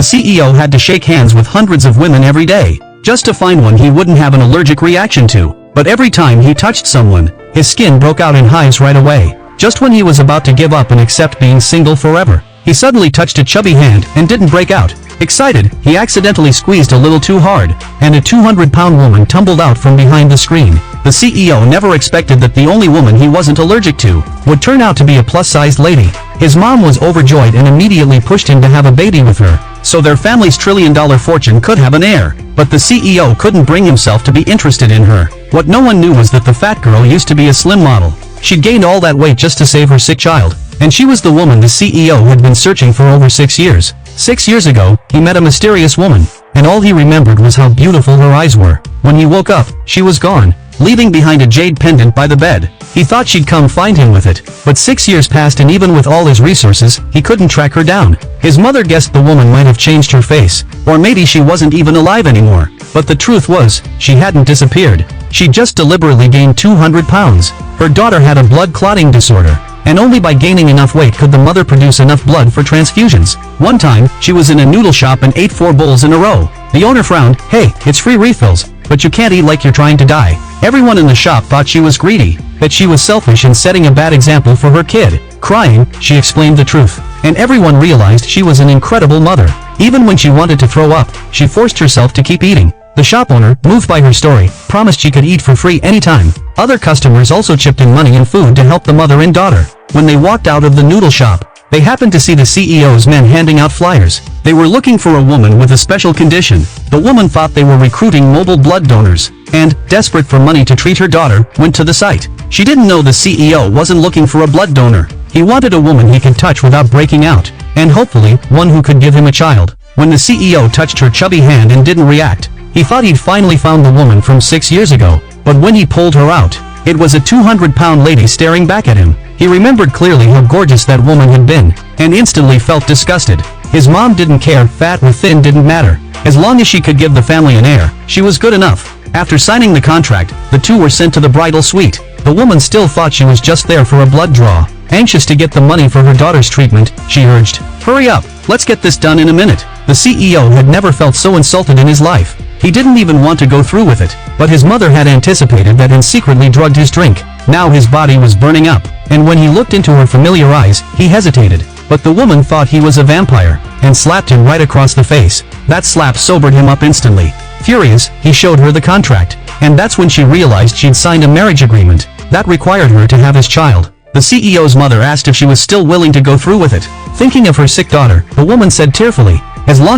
The CEO had to shake hands with hundreds of women every day, just to find one he wouldn't have an allergic reaction to. But every time he touched someone, his skin broke out in hives right away. Just when he was about to give up and accept being single forever, he suddenly touched a chubby hand and didn't break out. Excited, he accidentally squeezed a little too hard, and a 200-pound woman tumbled out from behind the screen. The CEO never expected that the only woman he wasn't allergic to would turn out to be a plus-sized lady. His mom was overjoyed and immediately pushed him to have a baby with her, so their family's trillion-dollar fortune could have an heir. But the CEO couldn't bring himself to be interested in her. What no one knew was that the fat girl used to be a slim model. She'd gained all that weight just to save her sick child, and she was the woman the CEO had been searching for over 6 years. 6 years ago, he met a mysterious woman, and all he remembered was how beautiful her eyes were. When he woke up, she was gone, leaving behind a jade pendant by the bed. He thought she'd come find him with it, but 6 years passed and even with all his resources, he couldn't track her down. His mother guessed the woman might have changed her face, or maybe she wasn't even alive anymore. But the truth was, she hadn't disappeared. She just deliberately gained 200 pounds. Her daughter had a blood clotting disorder, and only by gaining enough weight could the mother produce enough blood for transfusions. One time, she was in a noodle shop and ate 4 bowls in a row. The owner frowned. "Hey, it's free refills, but you can't eat like you're trying to die." Everyone in the shop thought she was greedy, that she was selfish and setting a bad example for her kid. Crying, she explained the truth, and everyone realized she was an incredible mother. Even when she wanted to throw up, she forced herself to keep eating. The shop owner, moved by her story, promised she could eat for free anytime. Other customers also chipped in money and food to help the mother and daughter. When they walked out of the noodle shop, they happened to see the CEO's men handing out flyers. They were looking for a woman with a special condition. The woman thought they were recruiting mobile blood donors, and, desperate for money to treat her daughter, went to the site. She didn't know the CEO wasn't looking for a blood donor. He wanted a woman he could touch without breaking out, and hopefully, one who could give him a child. When the CEO touched her chubby hand and didn't react, he thought he'd finally found the woman from 6 years ago. But when he pulled her out, it was a 200-pound lady staring back at him. He remembered clearly how gorgeous that woman had been, and instantly felt disgusted. His mom didn't care, fat or thin didn't matter. As long as she could give the family an heir, she was good enough. After signing the contract, the two were sent to the bridal suite. The woman still thought she was just there for a blood draw. Anxious to get the money for her daughter's treatment, she urged, "Hurry up, let's get this done in a minute." The CEO had never felt so insulted in his life. He didn't even want to go through with it, but his mother had anticipated that and secretly drugged his drink. Now his body was burning up, and when he looked into her familiar eyes, he hesitated. But the woman thought he was a vampire, and slapped him right across the face. That slap sobered him up instantly. Furious, he showed her the contract, and that's when she realized she'd signed a marriage agreement that required her to have his child. The CEO's mother asked if she was still willing to go through with it. Thinking of her sick daughter, the woman said tearfully, "As long